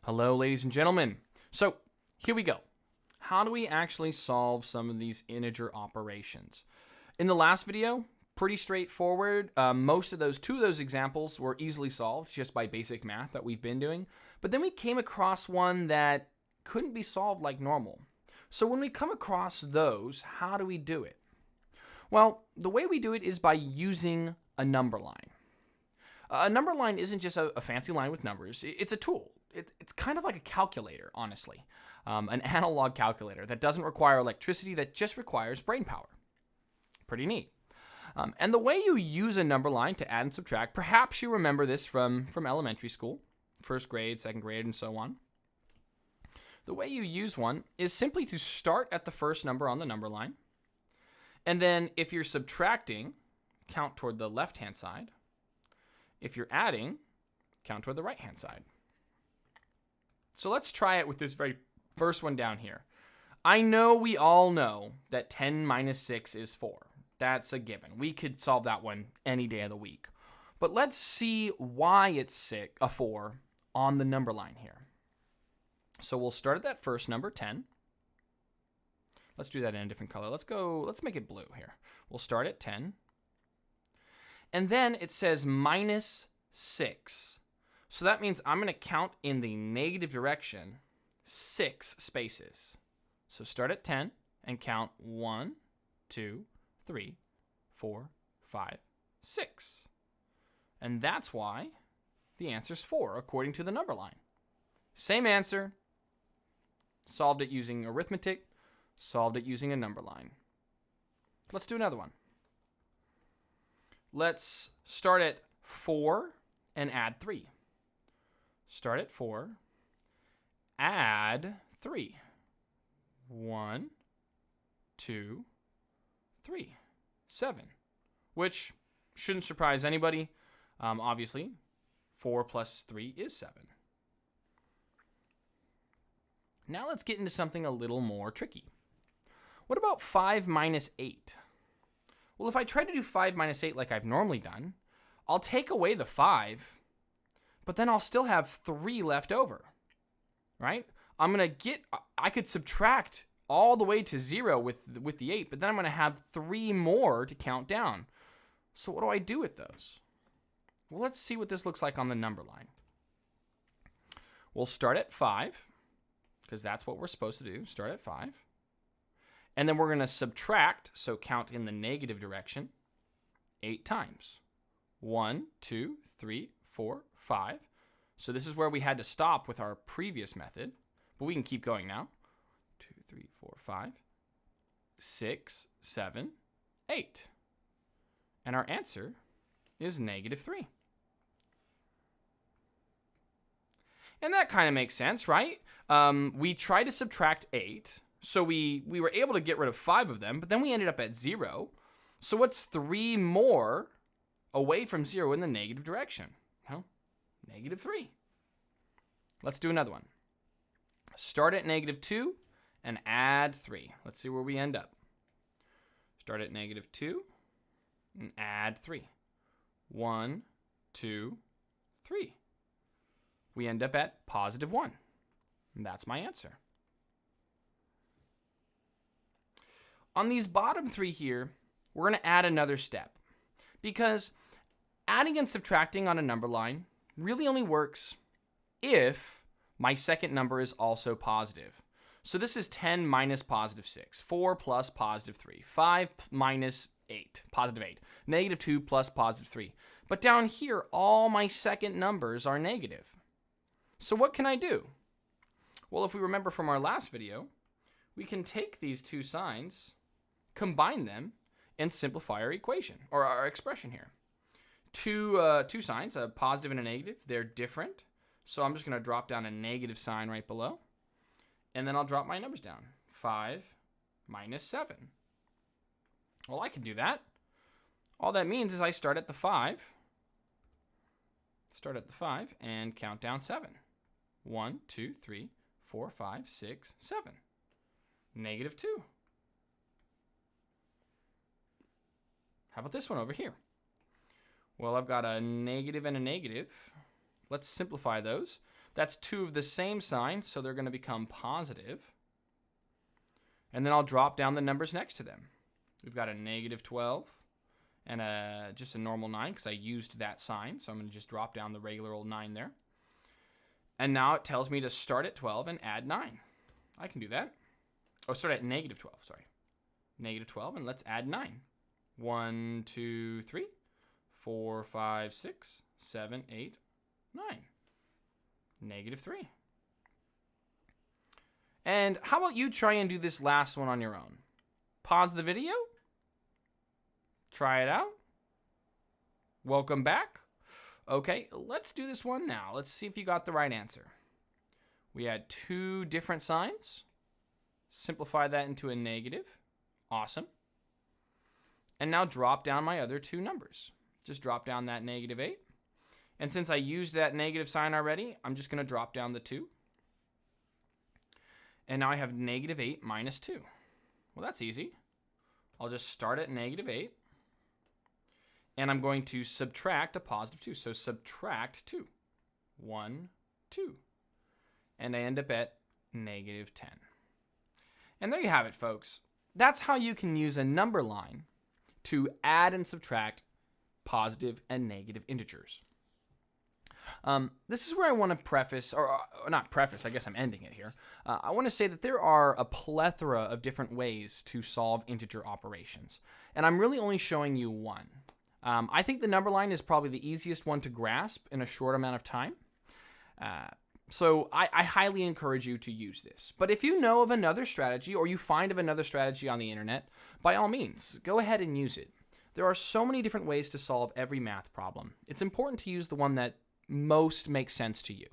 Hello, ladies and gentlemen. So, here we go. How do we actually solve some of these integer operations? In the last video, pretty straightforward. Two of those examples were easily solved just by basic math that we've been doing. But then we came across one that couldn't be solved like normal. So when we come across those, how do we do it? Well, the way we do it is by using a number line. A number line isn't just a fancy line with numbers. It's a tool. It's kind of like a calculator, honestly. An analog calculator that doesn't require electricity, that just requires brain power. Pretty neat. And the way you use a number line to add and subtract, perhaps you remember this from elementary school, first grade, second grade, and so on. The way you use one is simply to start at the first number on the number line. And then if you're subtracting, count toward the left-hand side. If you're adding, count toward the right-hand side. So let's try it with this very first one down here. I know we all know that 10 minus 6 is 4. That's a given. We could solve that one any day of the week. But let's see why it's 4 on the number line here. So we'll start at that first number, 10. Let's do that in a different color. Let's make it blue here. We'll start at 10. And then it says minus 6. So that means I'm going to count in the negative direction 6 spaces. So start at 10 and count 1, 2, 3, 4, 5, 6. And that's why the answer is 4 according to the number line. Same answer. Solved it using arithmetic. Solved it using a number line. Let's do another one. Let's start at 4 and add 3. Start at 4, add 3. 1, 2, 3, 7. Which shouldn't surprise anybody. Obviously, 4 plus 3 is 7. Now let's get into something a little more tricky. What about 5 minus 8? Well, if I try to do 5 minus 8 like I've normally done, I'll take away the 5, but then I'll still have 3 left over, right? I could subtract all the way to 0 with the 8, but then I'm going to have 3 more to count down. So what do I do with those? Well, let's see what this looks like on the number line. We'll start at 5, because that's what we're supposed to do. Start at 5. And then we're going to subtract, so count in the negative direction, 8 times. 1, 2, 3, 4, 5. So this is where we had to stop with our previous method, but we can keep going now. 2, 3, 4, 5, 6, 7, 8. And our answer is negative 3. And that kind of makes sense, right? We tried to subtract 8. So we were able to get rid of 5 of them, but then we ended up at 0. So what's 3 more away from 0 in the negative direction? Well, negative 3. Let's do another one. Start at negative 2 and add 3. Let's see where we end up. Start at negative 2 and add 3. 1, 2, 3. We end up at positive 1. And that's my answer. On these bottom 3 here, we're going to add another step, because adding and subtracting on a number line really only works if my second number is also positive. So this is 10 minus positive 6, 4 plus positive 3, 5 minus 8, positive 8, negative 2 plus positive 3. But down here, all my second numbers are negative. So what can I do? Well, if we remember from our last video, we can take these two signs, combine them, and simplify our equation, or our expression here. Two signs, a positive and a negative, they're different. So I'm just going to drop down a negative sign right below. And then I'll drop my numbers down. 5 minus 7. Well, I can do that. All that means is I start at the 5. Start at the 5 and count down 7. 1, 2, 3, 4, 5, 6, 7. Negative 2. How about this one over here? Well, I've got a negative and a negative. Let's simplify those. That's two of the same sign, so they're going to become positive. And then I'll drop down the numbers next to them. We've got a negative 12 and just a normal 9 because I used that sign. So I'm going to just drop down the regular old 9 there. And now it tells me to start at 12 and add 9. I can do that. Oh, start at negative 12, sorry. Negative 12, and let's add 9. 1, 2, 3, 4, 5, 6, 7, 8, 9. Negative 3. And how about you try and do this last one on your own? Pause the video. Try it out. Welcome back. Okay, let's do this one now. Let's see if you got the right answer. We had two different signs. Simplify that into a negative. Awesome. And now drop down my other two numbers. Just drop down that negative 8. And since I used that negative sign already, I'm just going to drop down the 2. And now I have negative 8 minus 2. Well, that's easy. I'll just start at negative 8. And I'm going to subtract a positive 2. So subtract 2. 1, 2. And I end up at negative 10. And there you have it, folks. That's how you can use a number line to add and subtract positive and negative integers. This is where I want to preface, or not preface, I guess I'm ending it here. I want to say that there are a plethora of different ways to solve integer operations. And I'm really only showing you one. I think the number line is probably the easiest one to grasp in a short amount of time. So I highly encourage you to use this. But if you know of another strategy or you find of another strategy on the internet, by all means, go ahead and use it. There are so many different ways to solve every math problem. It's important to use the one that most makes sense to you.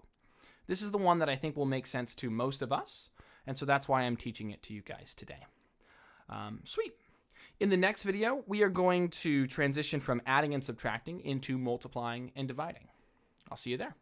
This is the one that I think will make sense to most of us, and so that's why I'm teaching it to you guys today. Sweet. In the next video, we are going to transition from adding and subtracting into multiplying and dividing. I'll see you there.